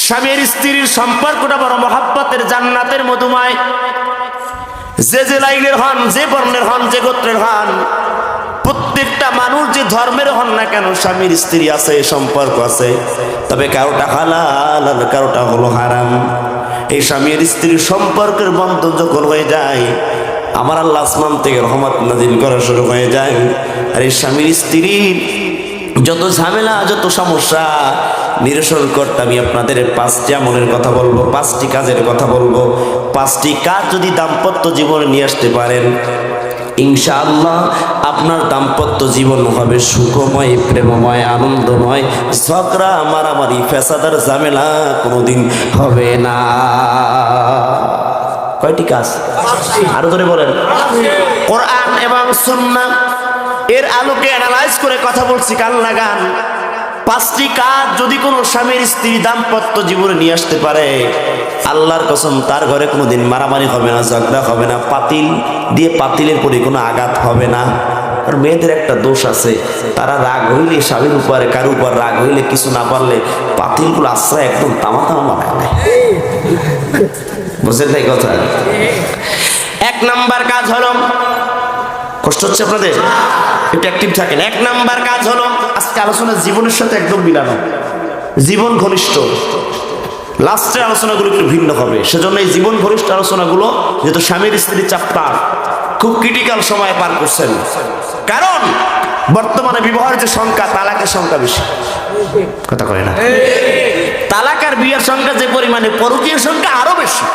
স্বামীর স্ত্রীর সম্পর্কটা বড় মহব্বতের, জান্নাতের মধুময়। যে লাইনের হন, যে বর্ণের হন, যে গোত্রের হন, প্রত্যেকটা মানুষ যে ধর্মের হন না কেন, স্বামীর স্ত্রী আছে, সম্পর্ক আছে। তবে কারোটা হালাল আর কারোটা হলো হারাম। এই স্বামীর স্ত্রীর সম্পর্কের বন্ধন যখন হয়ে যায়, আমার আল্লাহ আসমান থেকে রহমত নাজিল করা শুরু হয়ে যায়। আর এই স্বামীর স্ত্রীর যত ঝামেলা, যত সমস্যা নিরসন করতে আমি আপনাদের 5টি আমলের কথা বলবো, 5টি কাজের কথা বলবো। 5টি কাজ যদি দাম্পত্য জীবনে নিয়ে আসতে পারেন, ইনশাআল্লাহ আপনার দাম্পত্য জীবন হবে সুখময়, প্রেমময়, আনন্দময়। ঝগড়া, মারামারি, ফেসাদার ঝামেলা কোনোদিন হবে না। কয়টি কাজ? আরো ধরে বলেন। কোরআন এবং সুন্নাহ এর আলোকে অ্যানালাইজ করে কথা বলছি, কান লাগান। 5টি কাজ যদি কোনো স্বামীর স্ত্রী দাম্পত্য জীবনে নিয়ে আসতে পারে, আল্লাহর কসম তার ঘরে কোনোদিন মারামারি হবে না, ঝগড়া হবে না, পাতিল দিয়ে পাতিলের পরে কোনো আঘাত হবে না। আর মেয়েদের একটা দোষ আছে, তারা রাগ হইলে স্বামীর উপরে, কারো উপর রাগ হইলে কিছু না পারলে পাতিলগুলো আশ্রয় একদম তামা তামা বানায় নেয়। বুঝলেন তাই কথা? 1 নাম্বার কাজ হলো, কষ্ট হচ্ছে আপনাদের, একটু অ্যাক্টিভ থাকেন। 1 নাম্বার কাজ হলো আজকে আলোচনা জীবনের সাথে একদম মিলানো, জীবন ঘনিষ্ঠ। লাস্টের আলোচনাগুলো একটু ভিন্ন হবে, সেজন্য এই জীবন ঘনিষ্ঠ আলোচনাগুলো, যেহেতু স্বামীর স্ত্রীর চ্যাপ্টার খুব ক্রিটিক্যাল সময় পার করছেন, কারণ বর্তমানে বিবাহের যে সংখ্যা, তালাকের সংখ্যা বেশি। কথা কয় না? তালাক আর বিয়ের সংখ্যা যে পরিমাণে, পরকীয়ার সংখ্যা আরো বেশি।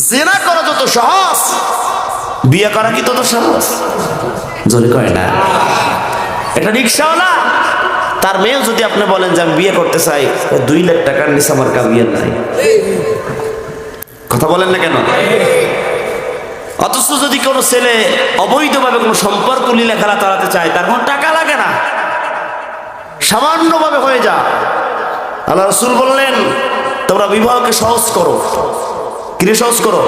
জেনা করা যত সহজ, বিয়ে করা কি তত সহজ? জোরে কয় না? একটা রিক্সাওয়ালা, তার মেয়ে যদি আপনি বলেন যে আমি বিয়ে করতে চাই, 2 লাখ টাকার নিচে আমার কাবিয়ে নাই। কথা বলেন না কেন? অথচ যদি কোনো ছেলে অবৈধভাবে কোনো সম্পর্ক লীলা খেলা চালাতে চায়, তার কোনো টাকা লাগে না, সামান্যভাবে হয়ে যা। আল্লাহ রাসূল বললেন, তোমরা বিবাহকে সহজ করো। কিরে সহজ করো?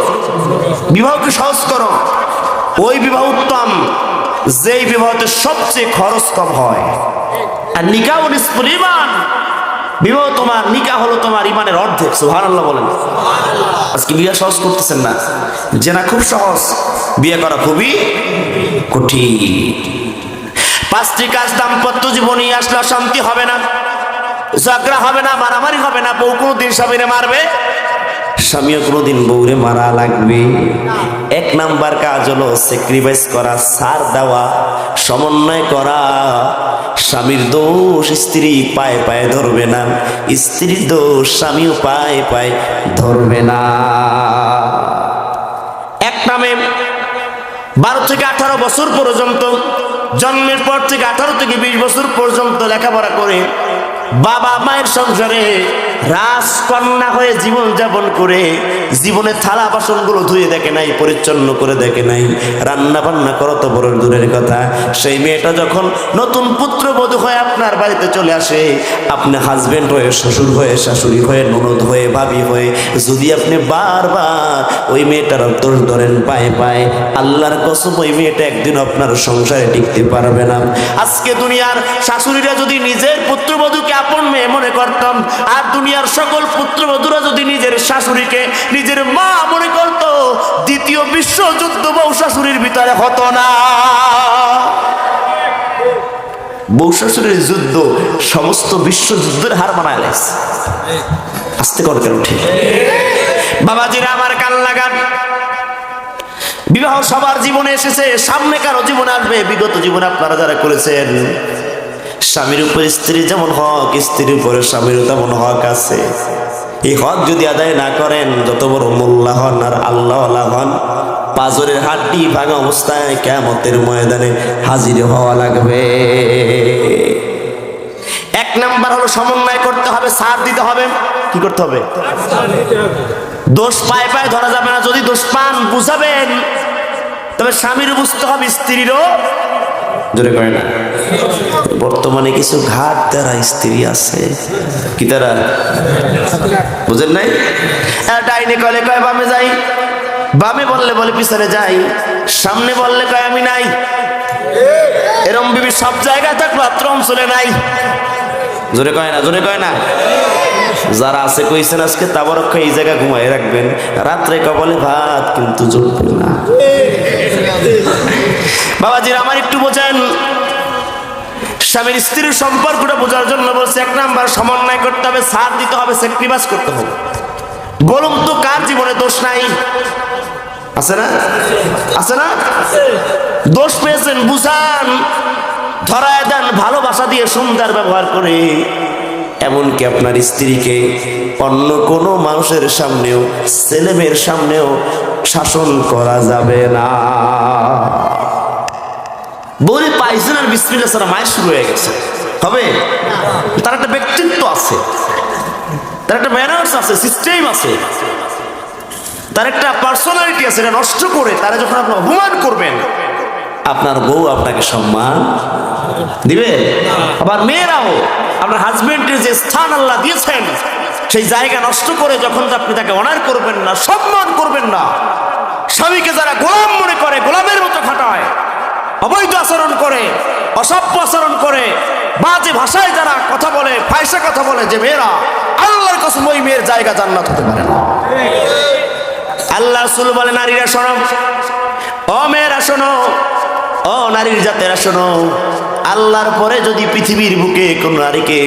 বিবাহকে সহজ করো। ওই বিবাহ উত্তম যেই বিবাহতে সবচেয়ে খরচ কম হয়। আর নিকাহ নিসফুল ঈমান, বিবাহ তোমার, নিকাহ হলো তোমার ইমানের অর্ধেক। সুবহানাল্লাহ বলেন। আজকে বিয়ে সহজ করতেছেন না, জেনা খুব সহজ, বিয়ে করা খুবই কঠিন। 5টি কাজ দাম্পত্য জীবনে আসলে শান্তি হবে না, ঝগড়া হবে না, মারামারি হবে না। বউ কোনোদিন স্বামীরে মারবে, স্বামীও কোনোদিন বউরে মারা লাগবে। 1 নাম্বার কাজ হলো স্যাক্রিফাইস করা, ছাড় দেওয়া, সমন্বয় করা। স্বামীর দোষ স্ত্রী পায়ে পায়ে ধরবে না, স্ত্রীর দোষ স্বামীও পায়ে পায়ে ধরবে না। এক নামে 12 থেকে 18 বছর পর্যন্ত, জন্মের পর থেকে 18 থেকে 20 বছর পর্যন্ত লেখাপড়া করে বাবা মায়ের সংসারে রাজকন্যা হয়ে জীবন যাপন করে, জীবনে থালা বাসনগুলো ধুয়ে দেখে নাই, পরিচ্ছন্ন করে দেখে নাই, রান্না বান্না করো তো বড় দূরের কথা। সেই মেয়েটা যখন নতুন পুত্রবধূ হয়ে আপনার বাড়িতে চলে আসে, আপনি হাজবেন্ড হয়ে, শ্বশুর হয়ে, শাশুড়ি হয়ে, ননদ হয়ে, ভাবি হয়ে, যদি আপনি বারবার ওই মেয়েটার দোষ ধরেন পায়ে পায়ে, আল্লাহর কসম ওই মেয়েটা একদিন আপনার সংসারে টিকতে পারবে না। আজকে দুনিয়ার শাশুড়িরা যদি নিজের পুত্রবধূকে আপন মেয়ে মনে করতাম, আর দুনিয়ার সকল পুত্রবধূরা যদি নিজের শাশুড়িকে নিজের মা মনে করত, দ্বিতীয় বিশ্বযুদ্ধ বউ শাশুড়ির ভিতরে হতো না। বউ শাশুড়ির যুদ্ধ সমস্ত বিশ্বযুদ্ধের হার বানায় লাগছে। আস্তে করতে উঠে বাবাজিরা আমার, কান লাগান। বিবাহ সবার জীবনে এসেছে, সামনে কারো জীবনে আসবে। বিগত জীবনে আপনারা যারা করেছেন, স্বামীর উপর স্ত্রীর যেমন হক, স্ত্রীর উপরে স্বামীরও তেমন হক আছে। এই হক যদি আদায় না করেন, যত বড় মোল্লা হন আর আল্লাহওয়ালা হন, পাজরের হাড্ডি ভাঙা অবস্থায় কিয়ামতের ময়দানে হাজির হওয়া লাগবে। 1 নাম্বার হলো সমন্বয় করতে হবে, সাথ দিতে হবে। কি করতে হবে? দোষ পায়ে পায়ে ধরা যাবে না। যদি দোষ পান বুঝাবেন, তবে স্বামীর বুঝতে হবে, স্ত্রীরও। জোরে করে না? বর্তমানে কিছু ঘাট দ্বারা স্ত্রী আছে, কি তারা বুঝেন নাই? ডাইনে কলে কয় বামে যাই, বামে বললে বলে পিছনে যাই, সামনে বললে কয় আমি নাই। এরম বিবি সব জায়গায় থাকলো, অত্র অঞ্চলে নাই। জোরে কয় না? জোরে কয় না? যারা আছে কইছেন আজকে তাবারক এই জায়গা ঘুমাই রাখবেন, রাত্রে কপালে ভাত কিন্তু জুটবে না। বাবাজির আমার একটু বোঝেন, স্বামীর স্ত্রীর সম্পর্কটা বোঝার জন্য বলছে, এক নাম্বার সমন্বয় করতে হবে, সাথ দিতে হবে, স্যাক্রিফাইস করতে হবে। বলুন তো কার জীবনে দোষ নাই? আছে না? আছে না? দোষ পেয়েছেন বুঝান, ধরায় দেন, ভালোবাসা দিয়ে সুন্দর ব্যবহার করে। এমনকি আপনার স্ত্রীকে অন্য কোনো মানুষের সামনেও, ছেলেমেয়ের সামনেও শাসন করা যাবে না। বলে পাইছেন আর বিসমিল্লাহ ছাড়া মায়ের শুরু হয়ে গেছে, হবে? তার একটা ব্যক্তিত্ব আছে, তার একটা ম্যানার্স আছে, সিস্টেম আছে, তার একটা পার্সোনালিটি আছে। এটা নষ্ট করে তারা যখন আপনি অপমান করবেন, আপনার বউ আপনাকে সম্মান দিবে। আবার মেয়েরাও আপনার হাজবেন্ডের যে স্থান আল্লাহ দিয়েছেন সেই জায়গা নষ্ট করে যখন আপনি তাকে অনার করবেন না, সম্মান করবেন না, স্বামীকে যারা গোলাম মনে করে, গোলামের মতো খাটায়, অবৈধ আচরণ করে, অসভ্য আচরণ করে, বাজে ভাষায় যারা কথা বলে, ফায়সা কথা বলে, যে মেয়েরা, আল্লাহর কসম ওই মেয়ের জায়গা জান্নাত হতে পারে না। আল্লাহ রাসূল বলে, নারীরা শোনো, ও মেয়েরা শোনো, ও নারীর জাতেরা শোনো, আল্লাহর পরে যদি পৃথিবীর বুকে কোন নারীকে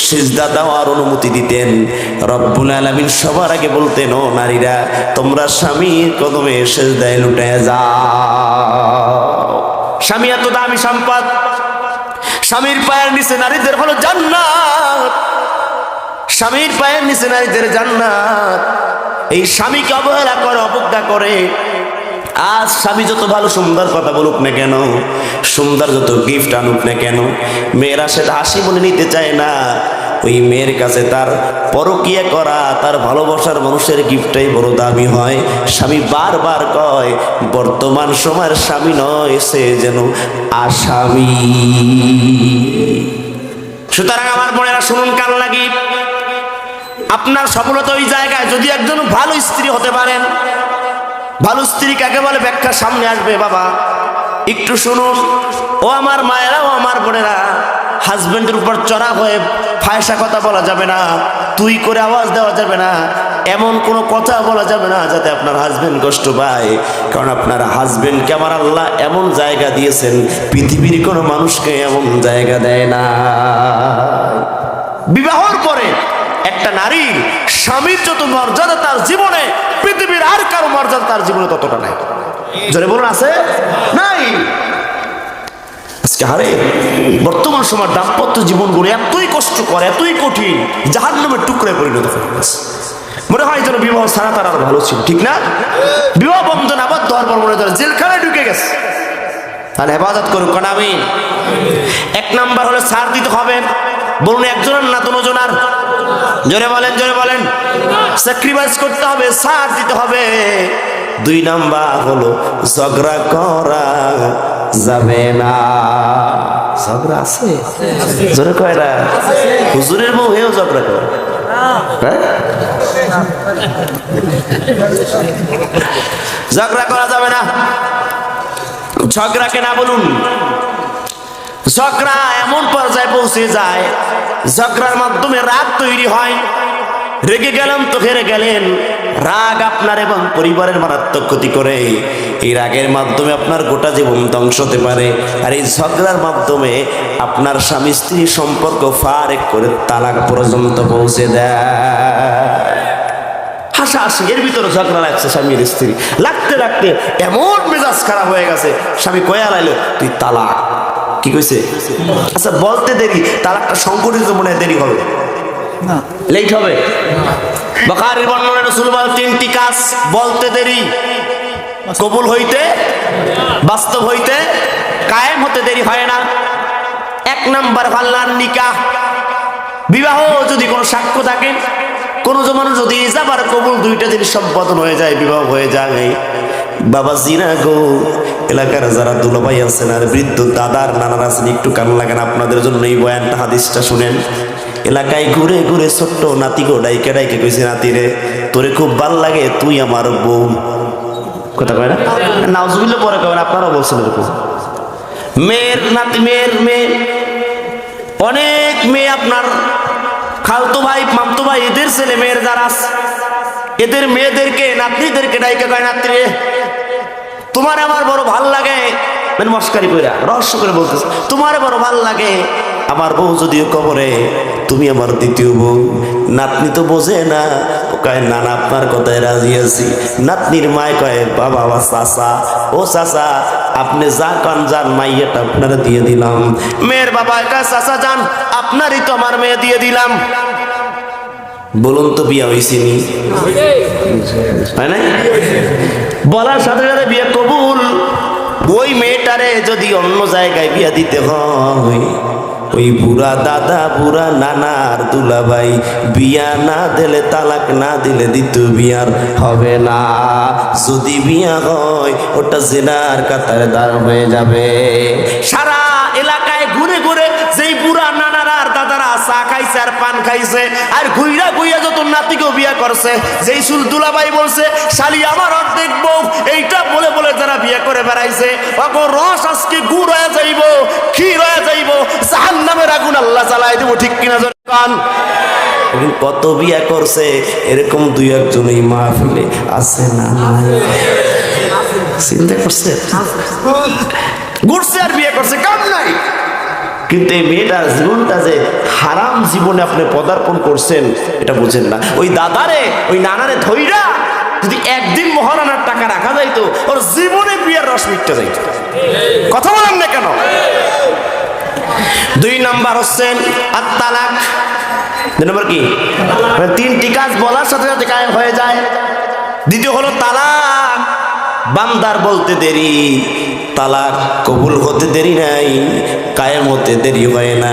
সিজদা দেওয়ার অনুমতি দিতেন, রব্বুল আলামিন সবার আগে বলতেন, ও নারীরা তোমরা স্বামীর কদমে সিজদায় লুটে যাও। স্বামী এত দামি সম্পদ, স্বামীর পায়ের নিচে নারীদের হলো জান্নাত, স্বামীর পায়ের নিচে নারীদের জান্নাত। এই স্বামীকে অবহেলা করে, অবজ্ঞা করে, আজ স্বামী যত ভালো সুন্দর কথা বলুক না কেন, সুন্দর যত গিফট আনুক না কেন, মেয়েরা সেটা হাসি মনে নিতে চায় না। ওই মেয়ের কাছে তার পরকিয়া করা, তার ভালোবাসার মানুষের গিফটটাই বড় দামি হয়। স্বামী বারবার কয়, বর্তমান সময়ের স্বামী নয়, সে যেন আসামি। সুতরাং আমার বোনেরা শুনুন কান লাগি, আপনার সফলতা ওই জায়গায় যদি একজন ভালো স্ত্রী হতে পারেন। ভালো স্ত্রী কাকে বলে ব্যাখ্যা সামনে আসবে, বাবা একটু শুনুন। ও আমার মায়েরা, ও আমার বোনেরা, হাজবেন্ডের উপর চড়া হয়ে ফায়সা কথা বলা যাবে না, তুই করে আওয়াজ দেওয়া যাবে না, এমন কোনো কথা বলা যাবে না যাতে আপনার হাজবেন্ড কষ্ট পায়। কারণ আপনার হাজবেন্ডকে আমার আল্লাহ এমন জায়গা দিয়েছেন, পৃথিবীর কোনো মানুষকে এমন জায়গা দেয় না। বিবাহর পরে একটা নারী স্বামীর যত মর্যাদা তার জীবনে, পৃথিবীর আর কারো মর্যাদা তার জীবনে ততটা নাই। জোরে বলুন, আছে? নাই। আজকে হারে বর্তমান সময় দাম্পত্য জীবনগুলো এতই কষ্টকর, এতই কঠিন, জাহান্নামের টুকরায় পরিণত হয়ে গেছে। মনে হয় যেন বিবাহ ছাড়া তার আরো ভালো ছিল, ঠিক না? বিবাহ বন্ধন আবদ্ধ হওয়ার পর মনে হয় জেলখানায় ঢুকে গেছে। তাহলে হেফাজত করুক কারণ আমি। এক নাম্বার হলে ছাড় দিতে হবে। বলুন, একজনের না দুজনের? জোরে বলেন, জোরে বলেন। স্যাক্রিফাইস করতে হবে, ছাড় দিতে হবে। দুই নাম্বার হলো ঝগড়া করা যাবে না। ঝগড়া আছে? জোরে কয় না? হুজুরের বউ হেও ঝগড়া করে? ঝগড়া করা যাবে না। ঝগড়াকে না বলুন। ঝগড়া এমন পর্যায়ে পৌঁছে যায়, ঝগড়ার মাধ্যমে রাগ তৈরি হয়। রেগে গেলাম তো হেরে গেলেন। রাগ আপনার এবং পরিবারের মারাত্মক ক্ষতি করে। এই রাগের মাধ্যমে আপনার গোটা জীবন ধ্বংস হতে পারে। আর এই ঝগড়ার মাধ্যমে আপনার স্বামী স্ত্রীর সম্পর্ক ফারেক করে তালাক পর্যন্ত পৌঁছে দেয়। হাসাহাসি এর ভিতরে ঝগড়া লাগছে স্বামীর স্ত্রী, লাগতে লাগতে এমন মেজাজ খারাপ হয়ে গেছে, স্বামী কয়া লাইলো তুই তালাক। কি কইছে? আচ্ছা বলতে দেরি, তালাকটা সংগঠিত মনে দেরি হবে না, লেট হবে। বুখারীর বর্ণনায় রাসূল বলেন, তিনটি কাজ বলতে দেরি, কবুল হইতে, বাস্তব হইতে, কায়েম হতে দেরি হয় না। এক নাম্বার আল্লাহর নিকাহ। বিবাহ যদি কোনো সাক্ষ্য থাকে, কোনো জমানো যদি ইজাবার কবুল দুইটা জিনিস সম্পাদন হয়ে যায়, বিবাহ হয়ে যায়। বাবা জিনা গো, এলাকার যারা দুলাভাই আছেন আর বৃদ্ধ দাদার নানার আছেন, একটু কান লাগান, আপনাদের জন্য এই বয়ানটা, হাদিসটা শুনেন। এলাকায় ঘুরে ঘুরে ছোট্ট নাতি গো ডাইকে ডাইকে কইছে, নাতি রে তোরে খুব ভাল লাগে, তুই আমার বউ। কথা কয় না? নাউজুবিল্লাহ পরে কবেন, আপনারাও বলছেন এরকম। মেয়ের নাতি, মেয়ের মেয়ে, অনেক মেয়ে আপনার খালতো ভাই মামতো ভাই এদের ছেলে মেয়ের যারা আছে, এদের মেয়েদেরকে নাতনিদেরকে ডাইকে কয়, নাতনি রে তোমার আমার বড় ভাল লাগে, মানে মস্কারি কইরা রহস্য করে বলতেছে, তোমার বড় ভাল লাগে, আমার বউ যদিও কবরে, তুমি আমার দ্বিতীয় বউ। নাতনি তো বোঝে না, ও কয় না না আপনার কথায় রাজি আছি। নাতনির মায় কয়, বাবা বা চাচা, ও চাচা আপনি যা কান যান, মাইয়াটা আপনারা দিয়ে দিলাম। মেয়ের বাবা কয়, চাচা যান, আপনারই তো আমার মেয়ে দিয়ে দিলাম। বলুন তো বিয়া হয়েছে নি? হয় না? বলার সাথে সাথে বিয়ে কবুল। ওই মেয়েটারে যদি অন্য জায়গায় বিয়া দিতে হয়, ওই বুড়া দাদা বুড়া নানার দুলাভাই বিয়া না দিলে, তালাক না দিলে দ্বিতীয় বিয়ার হবে না। যদি বিয়া হয় ওটা জেনার কাতারে দাঁড় হয়ে যাবে। সারা এলাকায় ঘুরে ঘুরে যেই বুড়া নানারা আর দাদারা চা খাইছে আর পান খাইছে আর ঘুইরা ঘুইয়া যত নাতিকেও বিয়া করছে, যেই সুল দুলাভাই বলছে শালি আমার অর্ধেক বউ, এইটা বলে বলে যারা বিয়ে করে বেড়াইছে, ওগো রস আজকে গুড় হয়ে যাইব, ক্ষীর হয়ে যাইব, জাহান্নামের আগুন আল্লাহ জ্বালাই দেব। ঠিক কিনা জান? কত বিয়া করছে এরকম দুই একজন এই মাহফিলে আছে না? চিন্তা করছে, ঘুরছে আর বিয়ে করছে, কাম নাই। কিন্তু এই মেয়েটার জীবনটা যে হারাম জীবনে আপনি পদার্পণ করছেন এটা বুঝেন না। ওই দাদারে ওই নানারে ধইরা যদি একদিন মহারানার টাকা রাখা যাইতো, ওর জীবনে বিয়ের রস মিটতে যাইতো। কথা বলেন না কেন? 2 নাম্বার হচ্ছেন আত-তালাক। 2 নম্বর কি? তিনটি কাজ বলার সাথে সাথে কায়েম হয়ে যায়। দ্বিতীয় হলো তালাক। বান্দার বলতে দেরি, তালাক কবুল হতে দেরি নাই, কায়েম হতে দেরি হয় না।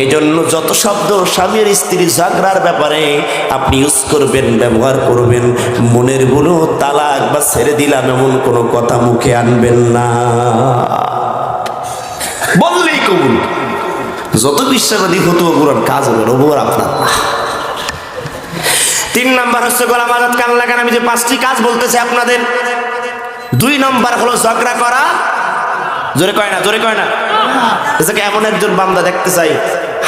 এই জন্য যত শব্দ স্বামীর স্ত্রী ঝগড়ার ব্যাপারে আপনি ইউজ করবেন, ব্যবহার করবেন, মনের ভুলও তালাক বা ছেড়ে দিলাম এমন কোনো কথা মুখে আনবেন না। বললেই কবুল। যত বিশ্বাসবাদী হতো ওগুলোর কাজ হবে, ওগুলো আপনার না। 3 নাম্বার হচ্ছে গোলাম আজাদ কান লাগান। আমি যে 5টি কাজ বলতেছি আপনাদের, 2 নাম্বার হলো ঝগড়া করা। জোরে কয় না, জোরে কয় না। এটাকে এমন একজন বান্দা দেখতে চাই,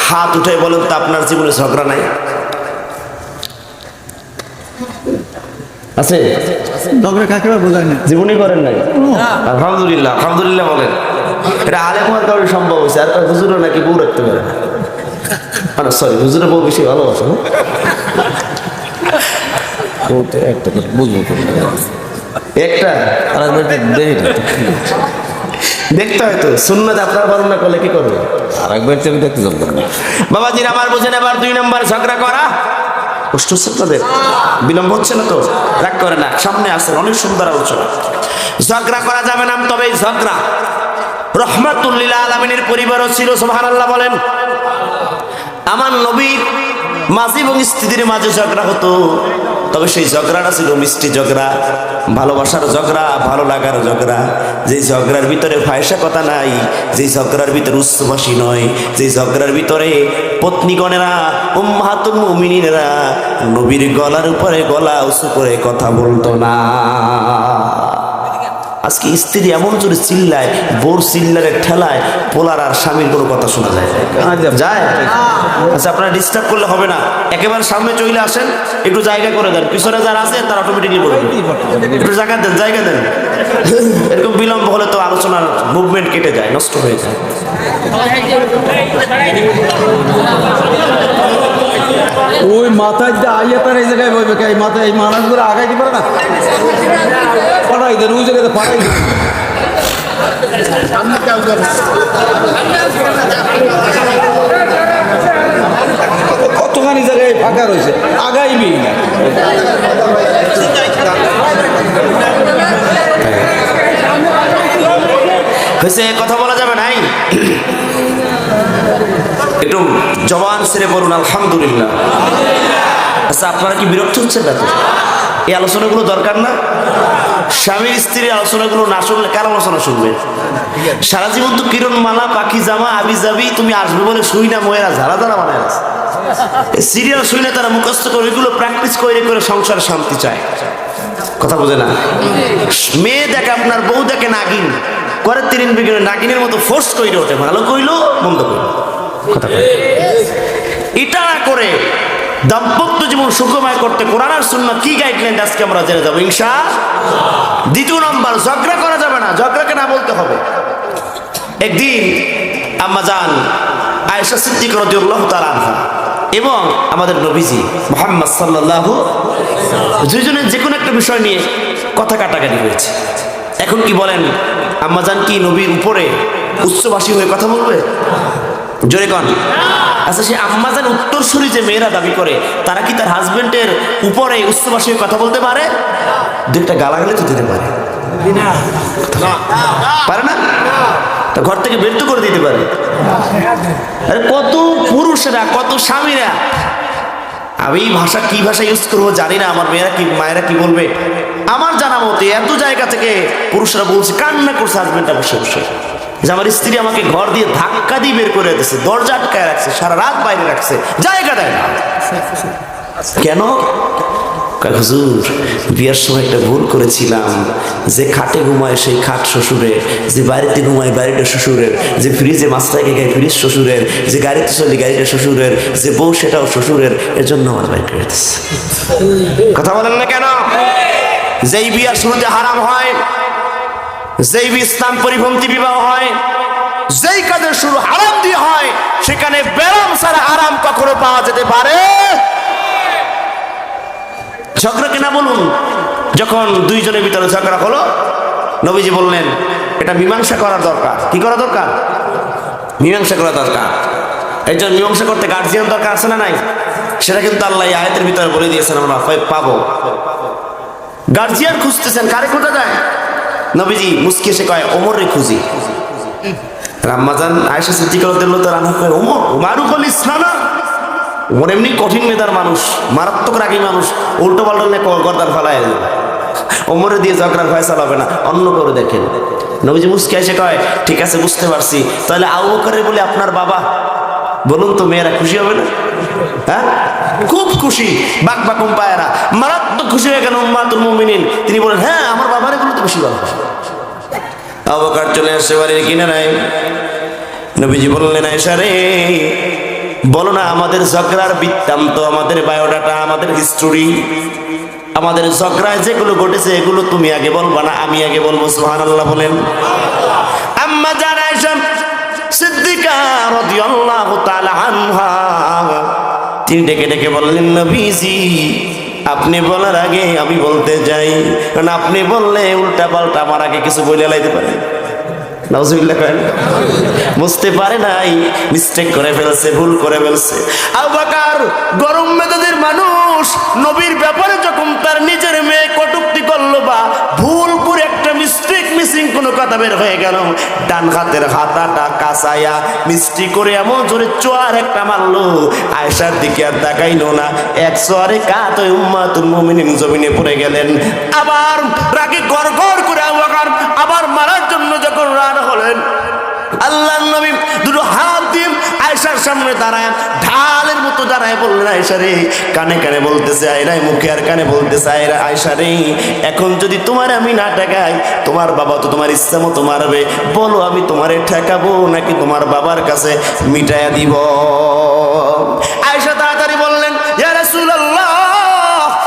হাত উঠে বলেন তো আপনার জীবনে ঝগড়া নাই? আছে? ঝগড়া কাকে বোঝায় না, জীবনই করেন নাই? আলহামদুলিল্লাহ, আলহামদুলিল্লাহ বলেন। এটা আলেম হওয়ার কারণে সম্ভব হয়েছে। আর হুজুরও নাকি বউ রাখতে পারে না, মানে সরি হুজুরের বউ বেশি ভালোবাসে না। একটা বুঝবো একটা দেখতে হয়তো সুন্নাত আপনার বর্ণনা করলে কি করবে? আর একবার আমি দেখতে যাবো না। বাবাজির আমার বোঝেন। এবার 2 নম্বর ঝগড়া করা। কষ্ট হচ্ছে তাদের? বিলম্ব হচ্ছে না তো? রাগ করে না, সামনে আসেন, অনেক সুন্দর আলোচনা। ঝগড়া করা যাবে না, তবে এই ঝগড়া রহমাতুল লিল আলামিনের পরিবারও ছিল। সুবহানাল্লাহ বলেন। আমার নবীর মাঝে এবং স্ত্রীদের মাঝে ঝগড়া হতো, তবে সেই ঝগড়াটা ছিল মিষ্টি ঝগড়া, ভালোবাসার ঝগড়া, ভালো লাগার ঝগড়া। যে ঝগড়ার ভিতরে ফায়সা কথা নাই, যে ঝগড়ার ভিতরে উচ্চভাষী নয়, যে ঝগড়ার ভিতরে পত্নীগণেরা উম্মাহাতুল মুমিনিনেরা নবীর গলার উপরে গলা উঁচু করে কথা বলতো না। আজকে স্ত্রী এমন জোরে চিল্লায়, বোর চিল্লারে ঠেলায়, পোলার আর স্বামীর কোনো কথা শোনা যায় যায়? আচ্ছা আপনারা ডিস্টার্ব করলে হবে না, একেবারে সামনে চলে আসেন, একটু জায়গা করে দেন, পিছনে যারা আছে তারা অটোমেটিকলি বলবে, একটু জায়গা দেন, জায়গা দেন। এরকম বিলম্ব হলে তো আলোচনার মুভমেন্ট কেটে যায়, নষ্ট হয়ে যায়। ওই মাথায় যে আইয়া তার এই জায়গায় বইবে, এই মাথায় এই মানুষগুলো আগাই দিতে পারে না, পাঠাই দেন ওই জায়গাতে, পাঠাই দেন। কতখানি জায়গায় ফাঁকা রয়েছে, আগাইবি না। হয়েছে, কথা বলা যাবে নাই, একটু জবান ছেড়ে বলুন আলহামদুলিল্লাহ। আচ্ছা আপনারা কি বিরক্ত হচ্ছেন না তো? এই আলোচনাগুলো দরকার না? স্বামীর স্ত্রীর আলোচনাগুলো না শুনলে কার আলোচনা শুনবে? সারা জীবন তো কিরণমালা, পাখি জামা, আবি যাবি, তুমি আসবে বলে শুই না ময়েরা ঝাড়া ঝাড়া বানায় আছে। সিরিয়াল শুই না, তারা মুখস্থ করে এগুলো প্র্যাকটিস করে করে সংসার শান্তি চায়। কথা বোঝে না? মেয়ে দেখে আপনার বউ দেখে নাগিন করে, 3 বিঘে নাগিনের মতো ফোর্স করে ওঠে, ভালো কইলো মন্দ কইলো, কথা এটা না করে দাম্পত্য জীবন সুখময় করতে কোরআন আর সুন্নাহ কি গাইডলাইন আজকে আমরা জেনে যাবো ইনশাআল্লাহ। দ্বিতীয় নম্বর, ঝগড়া করা যাবে না, ঝগড়াকে না বলতে হবে। একদিন আম্মা জান আয়েশা সিদ্দিকা রাদিয়াল্লাহু তাআলা আনহা এবং আমাদের নবীজি মুহাম্মদ সাল্লাল্লাহু দুইজনের যে কোনো একটা বিষয় নিয়ে কথা কাটাকাটি হয়েছে। এখন কি বলেন, আম্মা জান কি নবীর উপরে উচ্চভাষী হয়ে কথা বলবে? জোরে কন। আচ্ছা, সে আম্মা জান উত্তরসূরি যে মেয়েরা দাবি করে তারা কি তার হাজবেন্ডের উপরে উচ্চভাষী হয়ে কথা বলতে পারে? দু একটা গালাগালি তো দিতে পারে, পারে না? তা ঘর থেকে বের তো করে দিতে পারে। আরে কত পুরুষেরা, কত স্বামীরা, আমি এই ভাষা কি ভাষা ইউজ করবো জানি না, আমার মেয়েরা কি মায়েরা কি বলবে। আমার জানা মতে এত জায়গা থেকে পুরুষরা বলছে, কান্না করছে হাজবেন্ডটা বসে বসে, যে আমার স্ত্রী আমাকে ঘর দিয়ে ধাক্কা দিয়ে বের করে দিচ্ছে, দরজা আটকায় রাখছে, সারা রাত বাইরে রাখছে, জায়গা দেয় না। কেন? হুজুর, বিয়ের সময় একটা ভুল করেছিলাম, যে খাটে ঘুমায় সেই খাট শ্বশুরের, যে বাড়িতে ঘুমায় বাড়িটা শ্বশুরের, যে ফ্রিজে মাছ থাকে খায় ফ্রিজ শ্বশুরের, যে গাড়িতে চলি গাড়িটা শ্বশুরের, যে বউ সেটাও শ্বশুরের, এর জন্য আমার বাইর করে দিচ্ছে। কথা বলেন না কেন? যেই বিয়ার শুরুতে হারাম হয়, যেই ইসলাম পরিপন্থী বিবাহ হয়, যেই কাজের শুরু হারাম দিয়ে হয়, সেখানে বেরাম ছাড়া আরাম কখনো পাওয়া যেতে পারে? ঝগড়া কেনা বলুন। যখন দুইজনের ভিতরে ঝগড়া হলো, নবীজি বললেন এটা মীমাংসা করার দরকার। কি করা দরকার? মীমাংসা করা দরকার। এই জন্য মীমাংসা করতে গার্জিয়ান দরকার আছে না নাই? সেটা কিন্তু আল্লাহ এই আয়াতের ভিতরে বলে দিয়েছেন, আমরা পাবো। গার্জিয়ান খুঁজতেছেন, কারে খোঁজা যায়? নবীজি মুস্কি এসে কয়, ওমরে খুঁজি। রাম্মাজান আয়েশা সিদ্দিকা রাদিয়াল্লাহু তাআলা আনহা কয়, ওমর মারুফ আল ইসলাম। ওমর এমনি কঠিন মেধার মানুষ, মারাত্মক রাগী মানুষ, উল্টো পাল্টা গর্দান ফেলায় যাবে। ওমরে দিয়ে ঝগড়ার ফয়সালা হবে না, অন্য করে দেখেন। নবীজি মুস্কি এসে কয়, ঠিক আছে বুঝতে পারছি, তাহলে আবু বকরের বলে আপনার বাবা, বলুন তো মেয়েরা খুশি হবে না? হ্যাঁ, খুব খুশি, বাক বাকুম পায়রা মারাত্মক খুশি হয়ে গেল উম্মাতুল মুমিনিন। তিনি বলেন, হ্যাঁ আমার বাবারে বলে তো বেশি ভালো। আবু বকর চলে আসছে বাড়ির কিনারায়। নবীজি বললেন, আয়েশা রে, বলো না আমাদের ঝগড়ার বৃত্তান্ত, আমাদের বায়োডাটা, আমাদের হিস্টোরি, আমাদের ঝগড়ায় যেগুলো ঘটেছে এগুলো তুমি আগে বলবা না আমি আগে বলবো? সুবহানাল্লাহ বলেন। আম্মা জান আয়েশা সিদ্দিকা রাদিয়াল্লাহু তাআলা আনহা তিনি ডেকে ডেকে বললেন, নবীজি আপনি বলার আগে আমি বলতে যাই, কারণ আপনি বললে উল্টা পাল্টা আমার আগে কিছু বলে লাইতে পারে। নাউজুবিল্লাহ করেন, বুঝতে পারে নাই, মিস্টেক করে ফেলছে, ভুল করে ফেলছে। আবু বকর গরম মেজাজের মানুষ, নবীর ব্যাপারে যখন তার নিজের মেয়ে কটূক্তি করলো বা ভুল করে একটা মিস্টেক মিসিং কোনো কথা বের হয়ে গেল, ডান হাতের হাতাটা কাঁচাইয়া মিষ্টি করে এমন জোরে চোয়ার একটা মারলো, আয়েশার দিকে আর তাকাইলো না, এক চোয়ারে কাত হয়ে উম্মাতুল মুমিনিন জমিনে পড়ে গেলেন। আবার রাগে গড়গড় করে আবু বকর আবার মারার জন্য যখন রান হলেন, আল্লাহর নবী দুটো হাত দিয়ে আয়েশার সামনে দাঁড়ায়, ঢালের মতো দাঁড়ায় বললেন, আয়েশা রে, কানে কানে বলতেছে আয়রাই, মুখে আর কানে বলতেছে আয়রা, আয়েশা রে, এখন যদি তোমার আমি না ঠেকাই, তোমার বাবা তো তোমার ইচ্ছা মতো মারবে, বলো আমি তোমারে ঠেকাবো নাকি তোমার বাবার কাছে মিটাইয়া দিব? আয়েশা তাড়াতাড়ি বললেন, ইয়া রাসূলুল্লাহ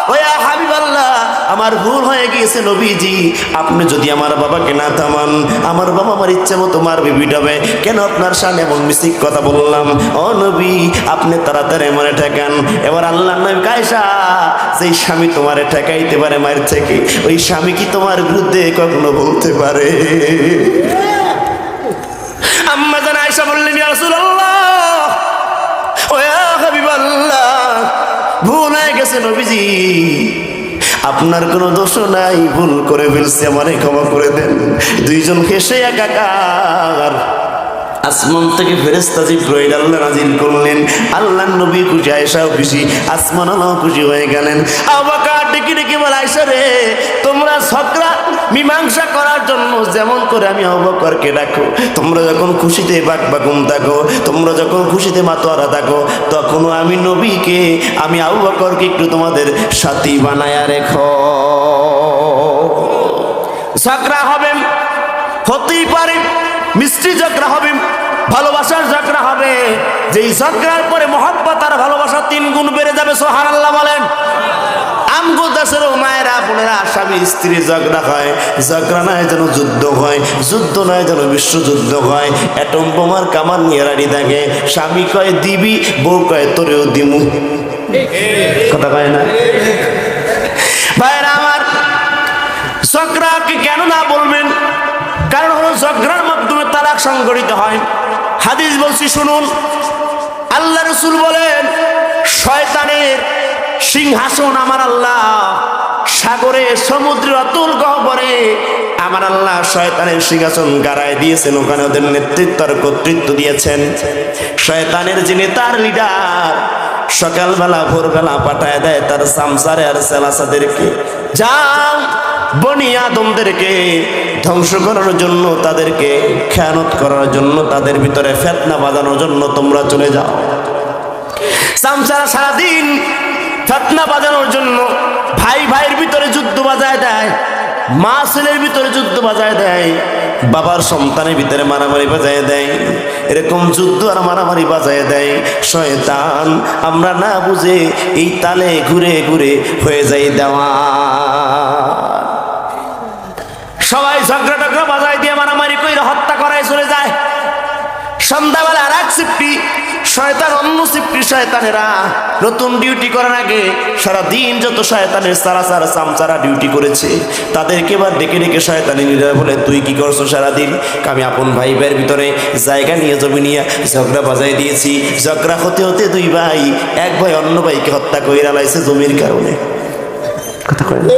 ওয়া ইয়া হাবিবাল্লাহ, আমার ভুল হয়ে গিয়েছে নবীজি, আপনি যদি আমার বাবাকে না থামান, আমার বাবা আমার ইচ্ছে মতো মারবে, পিটাবে, কেন আপনার সামনে এমন মিষ্টি কথা বললাম? ও নবী, আপনি তাড়াতাড়ি মনে ঠেকান। এবার আল্লাহর নবী, আয়েশা, যেই স্বামী তোমারে ঠেকাইতে পারে মায়ের থেকে, ওই স্বামী কি তোমার বিরুদ্ধে কখনো বলতে পারে? আম্মা জান আয়েশা বললেন, ইয়া রাসূলুল্লাহ ওয়া ইয়া হাবিবাল্লাহ, ভুল হয়ে গেছে নবীজি, আপনার কোনো দোষ নাই, ভুল করে ফেলছে, আমারে ক্ষমা করে দেন। দুইজন হেসে একাকার। আসমান থেকে ফেরেশতা জিবরাইল আল্লাহ নাজিল করলেন, আল্লাহর নবী খুশি, আয়েশাও খুশি, আসমান আল্লাহ খুশি হয়ে গেলেন। আবু বকর ডেকে ডেকে বলে, আয়েশা রে, তোমরা ঝগড়া মীমাংসা করার জন্য যেমন করে আমি আবু বকরকে ডাকো, তোমরা যখন খুশিতে বাকবাকুম থাকো, তোমরা যখন খুশিতে মাতোয়ারা থাকো, তখনও আমি নবীকে, আমি আবু বকরকে একটু তোমাদের সাথী বানায়া রেখো। ঝগড়া হবে, হতেই পারে মিষ্টি ঝগড়া হবে, ভালোবাসার ঝগড়া হবে, যেই ঝগড়ার পরে মহব্বত আর ভালোবাসা 3 গুণ বেড়ে যাবে। সুবহানাল্লাহ বলেন। আমগো দেশের মায়েরা বোনেরা, স্বামী স্ত্রীর ঝগড়া হয়, ঝগড়া নয় যেন যুদ্ধ হয়, যুদ্ধ নয় যেন বিশ্বযুদ্ধ হয়। অ্যাটম বোমার কামান নিয়ে রাড়ি থাকে, স্বামী কয় দিবি, বউ কয় তোরেও দিমু। কথা কয় না ভাইরা আমার? ঝগড়াকে কেন না বলবেন? কারণ হলো ঝগড়ার মাধ্যমে তালাক সংঘটিত হয়। হাদিস বলছি শুনুন, আল্লাহ রাসূল বলেন শয়তানের সিংহাসন আমার আল্লাহ সাগরে সমুদ্রের অতুল গহ্বরে আমার আল্লাহ শয়তানের সিংহাসন গাড়ায় দিয়েছেন, ওখানে ওদের নেতৃত্ব আর কর্তৃত্ব দিয়েছেন। শয়তানের যে নেতার লিডার সকালবেলা ভোরবেলা পাঠায় দেয় তার সামসারে আর সেলাসাদেরকে, যাও বনি আদমদেরকে ধ্বংস করার জন্য, তাদেরকে খেয়ানত করার জন্য, তাদের ভিতরে ফিতনা বাঁধানোর জন্য তোমরা চলে যাও। সামসারা সারাদিন ফিতনা বাঁধানোর জন্য ভাই ভাইয়ের ভিতরে যুদ্ধ বাজায় দেয়, মা ছেলের ভিতরে যুদ্ধ বাজায় দেয়, বাবার সন্তানের ভিতরে মারামারি বাজায় দেয়। এরকম যুদ্ধ আর মারামারি বাজায় দেয় শয়তান। আমরা না বুঝে এই তালে ঘুরে ঘুরে হয়ে যায় দেওয়া। সবাই ঝগড়া টগড়া বাজায় দিয়ে মারামারি করে হত্যা করায় চলে যায়। সন্ধ্যাবেলা আর এক সিফটি শয়তান, অন্য সিফটি শয়তানেরা নতুন ডিউটি করার আগে সারাদিন যত শয়তানের সারাসার সামসারা ডিউটি করেছে তাদেরকে এবার ডেকে ডেকে শয়তানিরা বলে, তুই কি করছো সারাদিন? আমি আপন ভাই ভাইয়ের ভিতরে জায়গা নিয়ে জমি নিয়ে ঝগড়া বাজাই দিয়েছি। ঝগড়া হতে হতে 2 ভাই, এক ভাই অন্য ভাইকে হত্যা করে লাইছে জমির কারণে। কথা কয় না?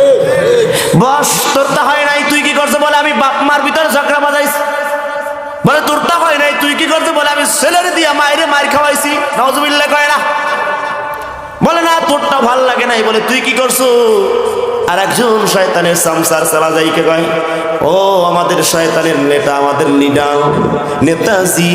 বস তোর তা হয় নাই, তুই কি করছো? বলে আমি বাপ মার ভিতরে ঝগড়া বাজাইছি। বলে তোর তা হয় নাই, তুই কি করছো? বলে আমি ছেলের দিয়া মায়েরে মার খাওয়াইছি। নাউজুবিল্লাহ কয় না? বলে না তোরটা ভাল লাগে নাই। বলে তুই কি করছো? আর একজন শয়তানের সামসার চালা যাইকে কয়, ও আমাদের শয়তানের নেতা, আমাদের লিডার নেতাজি,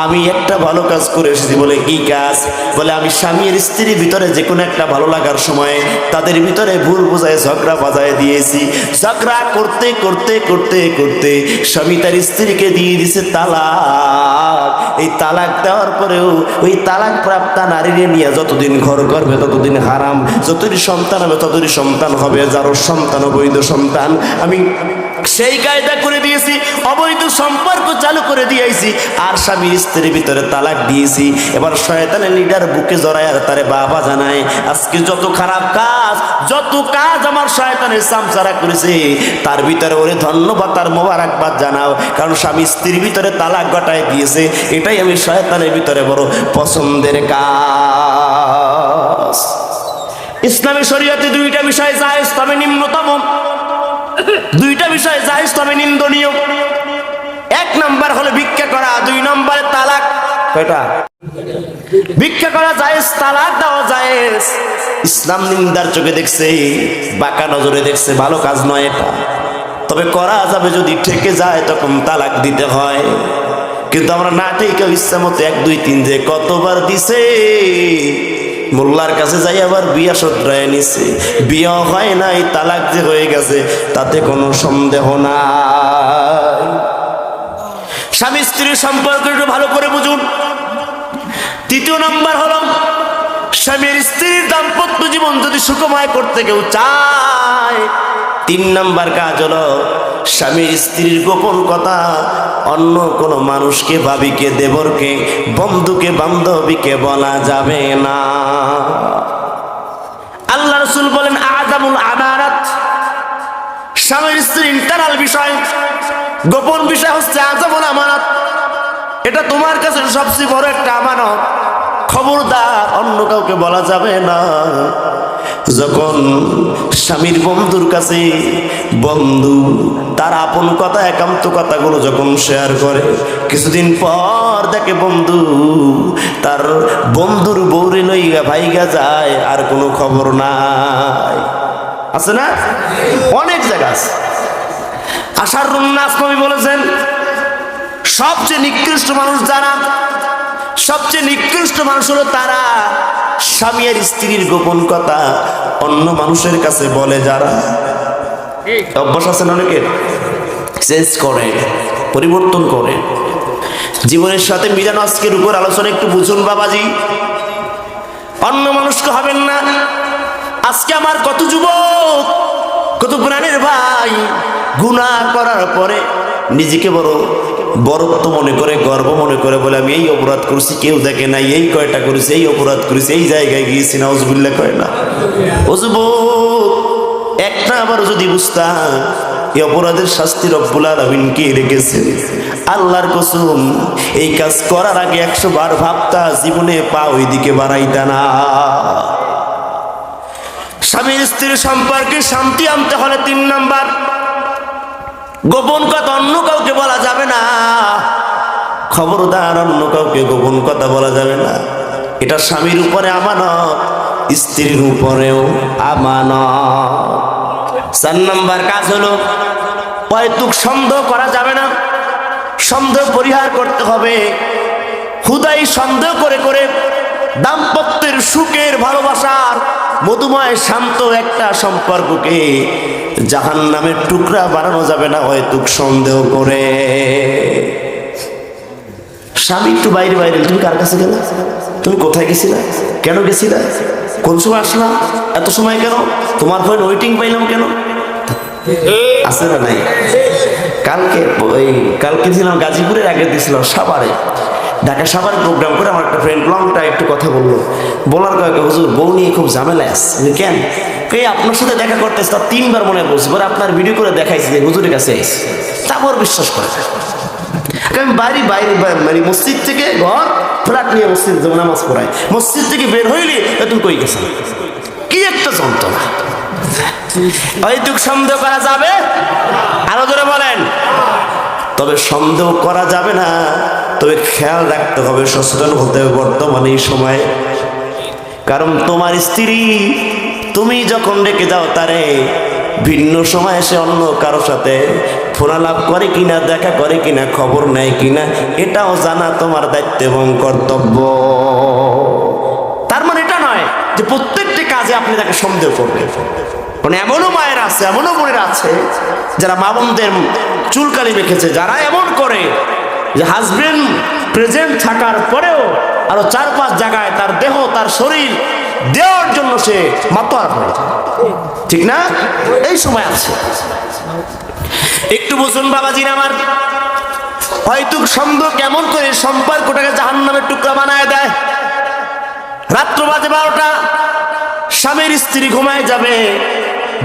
আমি একটা ভালো কাজ করে এসেছি। বলে কি কাজ? বলে আমি স্বামী আর স্ত্রীর ভিতরে যে কোনো একটা ভালো লাগার সময় তাদের ভিতরে ভুল বোঝায় ঝগড়া বাজায় দিয়েছি। ঝগড়া করতে করতে করতে করতে স্বামী তার স্ত্রীকে দিয়ে দিছে তালাক। এই তালাক দেওয়ার পরেও ওই তালাক প্রাপ্ত নারীরে নিয়ে যতদিন ঘর করবে ততদিন হারাম, যতদিন সন্তান হবে ততদিন সন্তান হবে, যারও সন্তান অবৈধ সন্তান। আমি সেই কায়দা করে দিয়েছি, অবৈধ সম্পর্ক চালু করে দিয়েছি, আর স্বামী স্ত্রীর ভিতরে তালাক দিয়েছি। এবার শয়তানের লিডার বুকে জড়ায় আর তারে বাবা জানায়, আজকে যত খারাপ কাজ, যত কাজ আমার শয়তানের সামসারা করেছে তার ভিতরে ওরে ধন্যবাদ আর মোবারকবাদ জানাও, কারণ স্বামী স্ত্রীর ভিতরে তালাক ঘটায় দিয়েছে। এটাই আমি শয়তানের ভিতরে বড় পছন্দের কাজ। ইসলামী শরীয়তে 2টা বিষয় জায়েজ তবে নিম্নতম, 2টা বিষয় জায়েজ তবে নিন্দনীয়। 1 নাম্বার হলো ভিক্ষা করা, 2 নম্বরে তালাক। কয়টা? ভিক্ষা করা জায়েজ, তালাক দেওয়া জায়েজ। ইসলাম নিন্দার চোখে দেখছে, বাঁকা নজরে দেখছে, ভালো কাজ নয় এটা। তবে করা যাবে, যদি ঠেকে যায় তখন তালাক দিতে হয়। কিন্তু আমরা না ঠেকে ইচ্ছা মতো 1 2 3 যে কতবার দিছে। মোল্লার কাছে যাই আবার বিয়া সত্রায় নিছে, বিয়া হয় নাই, তালাক যে হয়ে গেছে তাতে কোনো সন্দেহ নাই। স্বামী স্ত্রীর সম্পর্ক একটু ভালো করে বুঝুন। 3য় নাম্বার হলো স্বামীর স্ত্রীর দাম্পত্য জীবন যদি সুখময় করতে কেউ চায়, 3 নাম্বার কাজ হলো স্বামী স্ত্রীর গোপন কথা অন্য কোনো মানুষকে, ভাবিকে, দেবরকে, বন্ধুকে, বান্ধবীকে বলা যাবে না। আল্লাহ রাসূল বলেন আযামুল আমানাত, স্বামী স্ত্রীর ইন্টারনাল বিষয়, গোপন বিষয় হচ্ছে আযামুল আমানাত। এটা তোমার কাছে সবচেয়ে বড় একটা আমানত, খবরদার অন্য কাউকে বলা যাবে না। যখন স্বামীর বন্ধুর কাছে বন্ধু তার আপন কথা, একান্ত কথাগুলো যখন শেয়ার করে, কিছুদিন পর দেখে বন্ধু তার বন্ধুর বউরে লইয়া ভাইগা যায়, আর কোনো খবর নাই। আছে না? অনেক জায়গা আছে। আশারুন নাস নবী বলেছেন, সবচেয়ে নিকৃষ্ট মানুষ যারা, সবচেয়ে নিকৃষ্ট মানুষ হলো তারা স্বামী আর স্ত্রীর গোপন কথা অন্য মানুষের কাছে বলে যারা। অভ্যাস আছে না অনেকের, চেঞ্জ করে, পরিবর্তন করে। জীবনের সাথে মিজান আজকের উপর আলোচনা একটু বুঝুন বাবাজি, অন্য মানুষকে হবেন না। আজকে আমার কত যুবক, কত প্রাণের ভাই গুনাহ করার পরে নিজেকে বড়ত্ব মনে করে, গর্ব মনে করে, বলে আমি এই অপরাধ করছি, কেউ দেখে নাই, এই কয়টা করেছি, এই অপরাধ করেছি, এই জায়গায় গিয়েছি, নাউজুবিল্লাহ কয় না। ও যুবক, একটা আবার যদি বুঝতাম এই অপরাধের শাস্তি রব্বুল আলামিন কে রেখেছেন, আল্লাহর কসম এই কাজ করার আগে 100 বার ভাবতা, জীবনে পা ওইদিকে বাড়াইতা না। স্বামী স্ত্রীর সম্পর্কে শান্তি আনতে হলে 3 নাম্বার, গোপন কথা অন্য কাউকে বলা যাবে না। খবরদার, অন্য কাউকে গোপন কথা বলা যাবে না। এটা স্বামীর উপরে আমানত, স্ত্রীর উপরেও আমানত। 4 নাম্বার কাজ হলো অহেতুক সন্দেহ করা যাবে না। সন্দেহ পরিহার করতে হবে। হুদাই সন্দেহ করে করে দাম্পত্যের সুখের ভালোবাসার মধুময় শান্ত একটা সম্পর্ককে জাহান্নামের টুকরা বানানো যাবে না অহেতুক সন্দেহ করে। স্বামী একটু বাইরে বাইরে, তুমি কার কাছে গেলে, তুমি কোথায় গেছিলা, কেন গেছিলা, কোন সময় আসলাম, এত সময় কেন, তোমার ফোন ওয়েটিং পাইলাম কেন, আছে না নাই? কালকে ছিলাম গাজীপুরের, আগে দিয়েছিলাম সাভারে, ঢাকা সাভারে প্রোগ্রাম করে আমার একটা ফ্রেন্ড লংটা একটু কথা বললো, বলার কয়েক হুজুর বউ নিয়ে খুব ঝামেলা আছে। কেন? আপনার সাথে দেখা করতে তার 3 বার মনে বলছি, পরে আপনার ভিডিও করে দেখাইছি যে হুজুরের কাছে আইসি, তারপর বিশ্বাস করে। আমি বাইরে মানে মসজিদ থেকে ঘর ফ্ল্যাট নিয়ে মসজিদ যেমন নামাজ পড়ায়, মসজিদ থেকে বের হইলে তুমি কই গেছেন, কি একটা যন্ত্রণা। অহেতুক সন্দেহ করা যাবে, আরো জোরে বলেন। তবে সন্দেহ করা যাবে না, তবে খেয়াল রাখতে হবে, সচেতন হতে হবে বর্তমানে এই সময়ে। কারণ তোমার স্ত্রী তুমি যখন রেখে যাও তারে, ভিন্ন সময় এসে অন্য কারোর সাথে ফোনালাপ করে কিনা, দেখা করে কিনা, খবর নেয় কিনা, এটাও জানা তোমার দায়িত্ব এবং কর্তব্য। তার মানে এটা নয় যে প্রত্যেকটি কাজে আপনি তাকে সন্দেহ করবেন। মানে এমনও মায়ের আছে, এমনও বোনের আছে যারা মা বোনদের চুলকালি রেখেছে, যারা এমন করে যে হাজবেন্ড প্রেজেন্ট থাকার পরেও আরো 4-5 জায়গায় তার দেহ, তার শরীর দেওয়ার জন্য সে মাতোয়ারা করে, ঠিক না? এই সময় আছে, একটু বুঝুন বাবাজির আমার। হয়তো সন্দেহ কেমন করে সম্পর্কটাকে জাহান্নামের টুকরা বানায় দেয়। রাত্র বাজে 12টা, স্বামীর স্ত্রী ঘুমায় যাবে,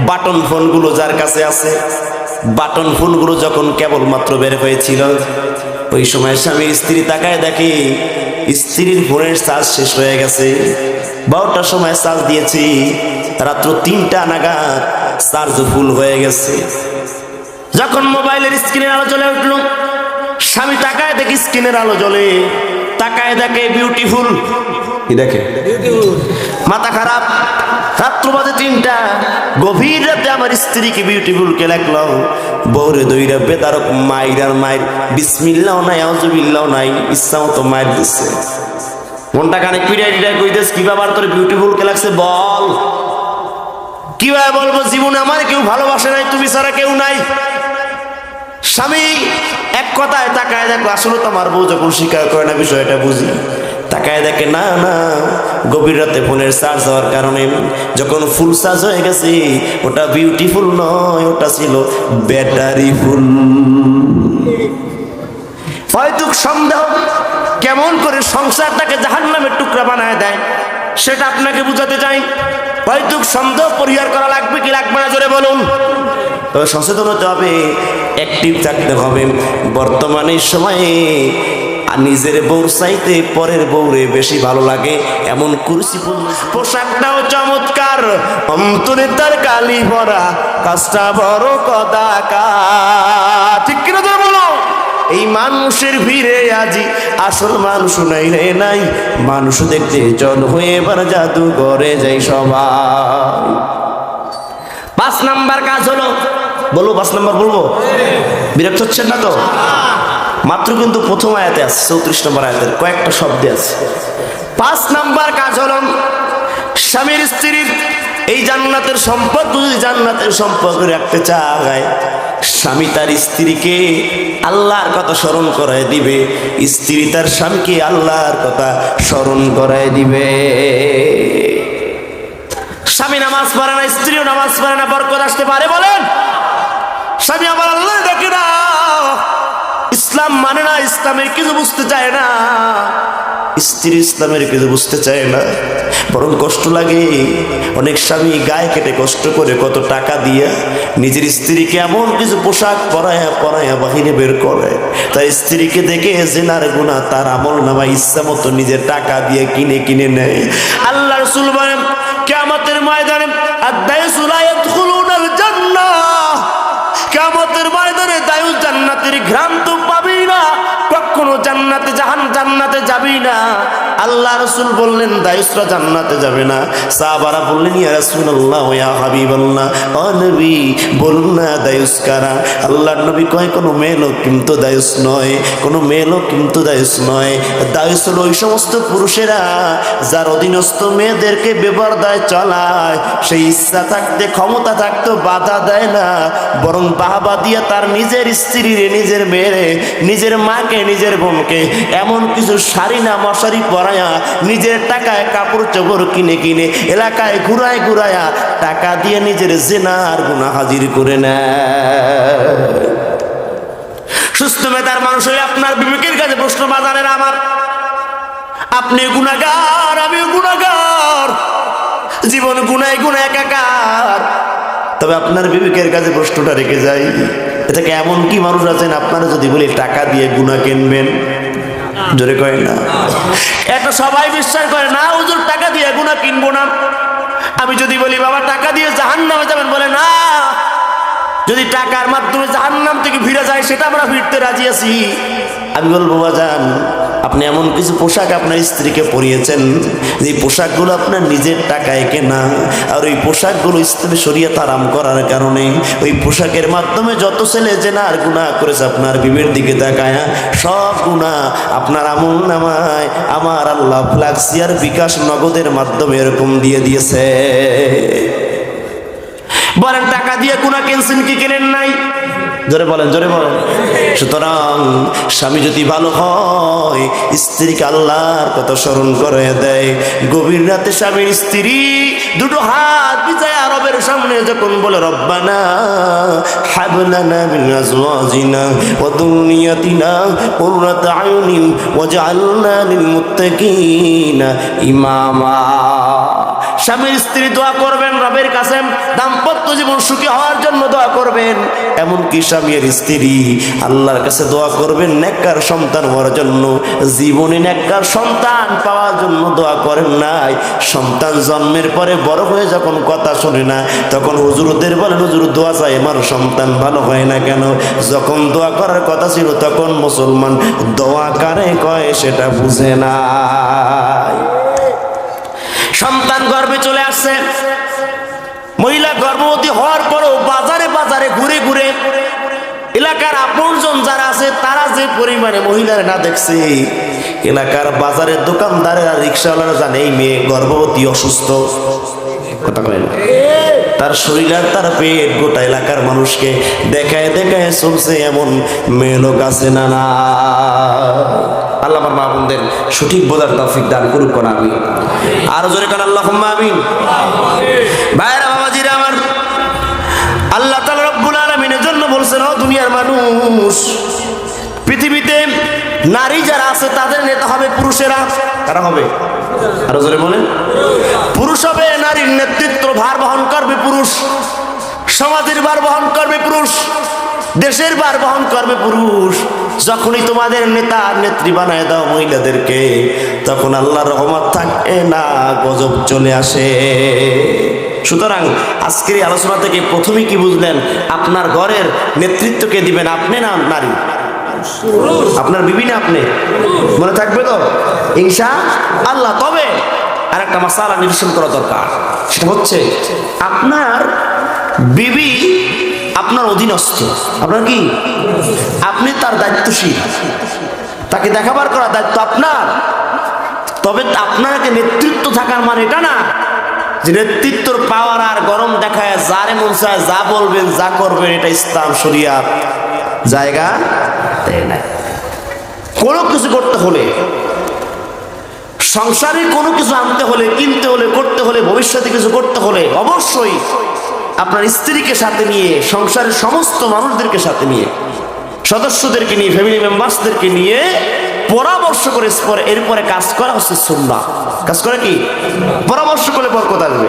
বাটন ফোনগুলো যার কাছে আছে, বাটন ফোনগুলো যখন কেবলমাত্র বের হয়েছিল, ওই সময় স্বামীর স্ত্রী তাকায় দেখে স্ত্রীর ফোনের চার্জ শেষ হয়ে গেছে। 12টার সময় চার্জ দিয়েছি, রাত্র 3টা নাগাদ চার্জ ফুল হয়ে গেছে। যখন মোবাইলের স্ক্রিনের আলো জ্বলে উঠল, স্বামী তাকায় দেখে স্ক্রিনের আলো জ্বলে, তাকায় দেখে বিউটিফুল, কি দেখে, মাথা খারাপ। রাত্র বাজে 3টা, গভীর রাতে আমার স্ত্রীকে বিউটিফুল কে লাগলো, বউরে দইরা বেদারক মাইরার মায়ের, বিসমিল্লাহ নাই, আউযুবিল্লাহ নাই, ইচ্ছা মতো মায়ের দিচ্ছে। মনটা কানে পিড়াই পিড়াই কইতেছ, কি ব্যাপার তোর বিউটিফুল কে লাগছে বল। কিভাবে বলবো, জীবনে আমার কেউ ভালোবাসে নাই, তুমি ছাড়া কেউ নাই। স্বামী এক কথায় তাকায় দেখো, আসলে তো আমার বউ যখন স্বীকার করে না বিষয়টা বুঝি, তাকায় দেখে না না, গভীর রাতে ফোনের চার্জ হওয়ার কারণে যখন ফুল চার্জ হয়ে গেছে, ওটা বিউটিফুল নয়, ওটা ছিল ব্যাটারি ফুল। হয়তো সন্দেহ কেমন করে সংসারটাকে জাহান্নামের টুকরা বানায় দেয়, সেটা আপনাকে বুঝাতে চাই। হয়তো সন্দেহ পরিহার করা লাগবে কি লাগবে না, জোরে বলুন। তবে সচেতন হতে হবে, অ্যাক্টিভ থাকতে হবে। বর্তমানে সময়ে নিজের বউর চাইতে পরের বউরে বেশি ভালো লাগে, এমন কুরসি পোশাকটাও চমৎকার, অন্তরে তার কালি ভরা, কাজটা বড় কদাকা, ঠিক কিনা তো বলো। এই মানুষের ভিড়ে আজি আসল মানুষ নাই রে নাই, মানুষ দেখতে চল হয়ে এবার জাদু করে যাই সবাই। 5 নাম্বার কাজ হলো, বলবো 5 নাম্বার বলবো, বিরক্ত হচ্ছেন না তো? মাত্র কিন্তু প্রথম আয়াতে আছে, 34 নম্বর আয়াতের কয়েকটা শব্দে আছে। 5 নাম্বার কাজ হলো, স্বামীর স্ত্রীর এই জান্নাতের সম্পর্ক যদি জান্নাতের সম্পর্ক রাখতে চায়, স্বামী তার স্ত্রীকে আল্লাহর কথা স্মরণ করায় দিবে, স্ত্রী তার স্বামীকে আল্লাহর কথা স্মরণ করায় দিবে। স্বামী নামাজ পড়ে না, স্ত্রীও নামাজ পড়ে না, বরকত আসতে পারে বলেন? স্বামী আবার আল্লাহ দেখে না, ইসলাম মানে না, ইসলামের কিছু বুঝতে চায় না, স্ত্রী ইসলামের কিছু বুঝতে চায় না, বরং কষ্ট লাগে। অনেক স্বামী গায়ে কেটে কষ্ট করে কত টাকা দিয়ে নিজের স্ত্রীকে এমন কিছু পোশাক পরায়া বাহিরে বের করে, তাই স্ত্রীকে দেখে জেনার গুনাহ তার আমল নামা ইচ্ছা মতো নিজের টাকা দিয়ে কিনে নেয়। আল্লাহ রাসূল বলেন কিয়ামতের ময়দানে আদ-দায়ুসু লা ইয়াদখুলুনাল জান্নাহ, কিয়ামতের ময়দানে দায়ুস জান্নাতের ঘ্রাণ তো পাবেই না, কখনো জান্নাতে যাবেই না। আল্লাহ রাসূল বললেন দায়ুসরা জান্নাতে যাবে না। সাহাবারা বললেন ইয়া রাসূলুল্লাহ ইয়া হাবিবাল্লাহ, ও নবী বলুন না দায়ুস কারা? আল্লাহর নবী কয় কোনো মেয়ে লোক কিন্তু দায়ুস নয়, কোনো মেয়ে লোক কিন্তু দায়ুস নয়। দায়ুস হলো ওই সমস্ত পুরুষেরা যার অধীনস্থ মেয়েদেরকে বেপরদায় চলায়, সেই ইচ্ছা থাকতে ক্ষমতা থাকতে বাধা দেয় না, বরং বাহবা দিয়ে তার নিজের স্ত্রীরে, নিজের মেয়েরে, নিজের মাকে, নিজের বোনকে এমন কিছু শাড়ি না মশারি পরায়া নিজের টাকায় কাপড় চোপড় কিনে এলাকায় ঘুরায়া টাকা দিয়ে নিজের জিনার গুনাহ হাজির করে নেয়। সুস্থ মেধার মানুষ হয়ে আপনার বিবেকের কাছে প্রশ্ন বাজারের আমার, আপনি গুনাহগার, আমিও গুনাহগার, জীবন গুনায় একাকার। তবে আপনার বিবেকের কাছে প্রশ্নটা রেখে যাই, এটাকে এমন কি মানুষ আছেন আপনারা যদি বলি টাকা দিয়ে গুনাহ কিনবেন, জোরে কয় না? এটা সবাই বিশ্বাস করে না, হুজুর টাকা দিয়ে গুনাহ কিনবো না। আমি যদি বলি বাবা টাকা দিয়ে জাহান্নামে যাবেন, বলে না, যদি টাকার মাধ্যমে জাহান্নাম থেকে ফিরে যায় সেটা আমরা ফিরতে রাজি আছি। আমি বলবো বাজান, আপনি এমন কিছু পোশাক আপনার স্ত্রীকে পরিয়েছেন যে পোশাকগুলো আপনার নিজের টাকায় কেনা, আর ওই পোশাকগুলো ইসলামী শরীয়ত হারাম করার কারণে ওই পোশাকের মাধ্যমে যত ছেলে জেনার গুনাহ করেছে আপনার বিবির দিকে তাকায়া, সব গুনাহ আপনার আমল নামায় আমার আল্লাহ ফ্লাক্সিয়ার বিকাশ নগদের মাধ্যমে এরকম দিয়ে দিয়েছে। বলেন টাকা দিয়ে গুনাহ কিনছেন কি কেনেন নাই? জোরে বলেন, জোরে বলেন। সুতরাং স্বামী যদি ভালো হয়, স্ত্রীকে আল্লাহর কথা স্মরণ করে দেয়। গভীর রাতে স্বামীর স্ত্রী দুটো হাত বিছায় রবের সামনে যখন বলে রব্বানা হাব লানা মিন আজওয়াজিনা ওয়া যুররিয়াতিনা কুররাতা আয়ুনিন ওয়াজআলনা লিল মুত্তাকিনা ইমামা, স্বামীর স্ত্রী দোয়া করবেন রবের কাছে দাম্পত্য জীবন সুখী হওয়ার জন্য দোয়া করবেন। এমনকি স্বামীর স্ত্রী আল্লাহর কাছে দোয়া করবেন নেককার সন্তান হওয়ার জন্য। জীবনে নেককার সন্তান পাওয়ার জন্য দোয়া করেন নাই, সন্তান জন্মের পরে বড় হয়ে যখন কথা শোনে না তখন হুজুরদের বলেন হুজুর দোয়া চাই আমার সন্তান ভালো হয় না কেন? যখন দোয়া করার কথা ছিল তখন মুসলমান দোয়া কারে কয় সেটা বুঝে না। সন্তান গর্ভে চলে আসছে, মহিলা গর্ভবতী হওয়ার পরও বাজারে ঘুরে এলাকার আপনজন যারা আছে তারা যে পরিমাণে মহিলার না দেখছে, এলাকার বাজারের দোকানদারেরা রিক্সাওয়ালারা জানে এই মেয়ে গর্ভবতী, অসুস্থ, কথা বলে না, তার শরীর আর তার পেট গোটা এলাকার মানুষকে দেখায় চলছে। এমন মেয়ে লোক আছে না? না, আল্লাহ আমার মা বোনদের সঠিক বোঝার তৌফিক দান করুক কোন আমি। আরো জোরে কান আল্লাহুম্মা আমিন। ভাইরা বাবাজিরা আমার, আল্লাহ তাআলা রব্বুল আলামিনের জন্য বলছেন ও দুনিয়ার মানুষ, পৃথিবীতে নারী যারা আছে তাদের নেতা হবে পুরুষেরা। কারা হবে? আরো জোরে বলেন। পুরুষ হবে, নারীর নেতৃত্ব ভার বহন করবে পুরুষ, সমাজের ভার বহন করবে পুরুষ, দেশের ভার বহন করবে পুরুষ। যখনই তোমাদের নেতা নেত্রী বানায় দাও মহিলাদেরকে, তখন আল্লাহর রহমত থাকে না, গজব চলে আসে। সুতরাং আজকের এই আলোচনা থেকে প্রথমে কি বুঝলেন? আপনার ঘরের নেতৃত্বকে দিবেন আপনি না নারী? আপনার বিবি না আপনি? মনে থাকবে তো ইনশাআল্লাহ। তবে আর একটা মাসালা নিরসন করা দরকার, সেটা হচ্ছে আপনার বিবি আপনার অধীনস্থ, আপনার কি, আপনি তার দায়িত্বশীল, তাকে দেখাবার করার দায়িত্ব আপনার। তবে আপনাকে নেতৃত্ব থাকার মানে এটা না যে নেতৃত্বর পাওয়ার আর গরম দেখায় যারে মন চায় যা বলবেন যা করবেন এটা ইসলাম শরিয়াত জায়গা দেয় না। কোনো কিছু করতে হলে, সংসারে কোনো কিছু আনতে হলে, কিনতে হলে, করতে হলে, ভবিষ্যতে কিছু করতে হলে অবশ্যই আপনার স্ত্রীকে সাথে নিয়ে, সংসারের সমস্ত মানুষদেরকে সাথে নিয়ে, সদস্যদেরকে নিয়ে, ফ্যামিলি মেম্বার্সদেরকে নিয়ে পরামর্শ করে এরপরে কাজ করা হচ্ছে সুন্নাহ। কাজ করে কি? পরামর্শ করে বরকত আসবে।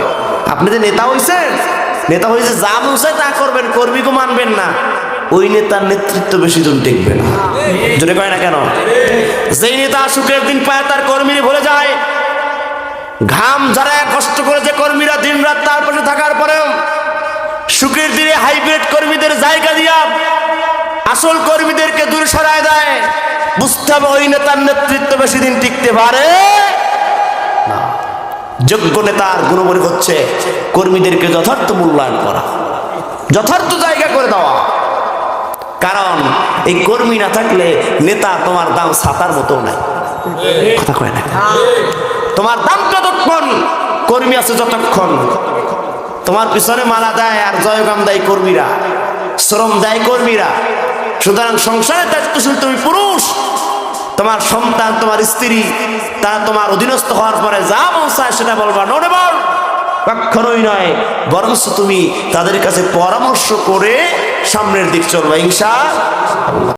আপনি যে নেতা হইছেন, নেতা হয়েছে যা মন চায় তা করবেন, কর্মীকে মানবেন না, ওই নেতার নেতৃত্ব বেশি দিন টিকবে না। জোরে কয় না কেন? যেই নেতা সুখের দিন পায় তার কর্মীরা ভুলে যায়, ঘাম যারা কষ্ট করে যে কর্মীরা দিন রাত তার পাশে থাকার পরেও সুখের দিনে হাইব্রিড কর্মীদের জায়গা দিয়া আসল কর্মীদেরকে দূর সরায় দেয়, বুঝতে হবে ওই নেতার নেতৃত্ব বেশি দিন টিকতে পারে না। যোগ্য নেতার গুণবলী হচ্ছে কর্মীদেরকে যথার্থ মূল্যায়ন করা, যথার্থ জায়গা করে দেওয়া। কারণ এই কর্মী না থাকলে নেতা তোমার দাম ছাতার মতো নাই। কথা কয় না? তোমার দাম যতক্ষণ, কর্মী আছে যতক্ষণ। তোমার পিছনে মালা দেয় আর জয়গাম দেয় কর্মীরা, শ্রম দেয় কর্মীরা। সুতরাং সংসারের দায়িত্বশীল তুমি পুরুষ, তোমার সন্তান, তোমার স্ত্রী, তারা তোমার অধীনস্থ হওয়ার পরে যা মন চায় সেটা বলবা, নড়ে বল, কখনোই নয়। বরঞ্চ তুমি তাদের কাছে পরামর্শ করে সামনের দিক চলবা ইনশাআল্লাহ।